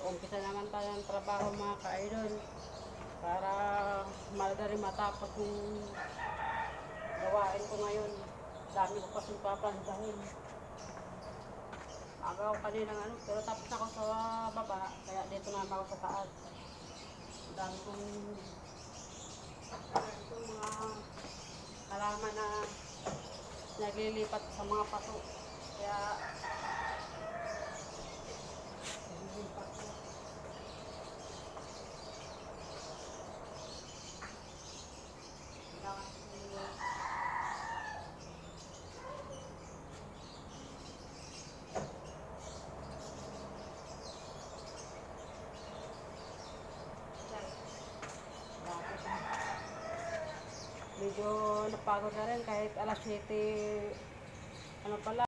Mag-umpisa naman tayo ng trabaho mga ka-idol para madali matapos yung gawain ko ngayon. Dami ko kasing papansahin. Aga ko kaninang pero tapos ako sa baba, kaya dito naman ako sa taas. Dami kong mga halaman na naglilipat sa mga paso. Kaya naglilipat ko. Kailangan ko medyo napagod na rin kahit alas 7 ano pala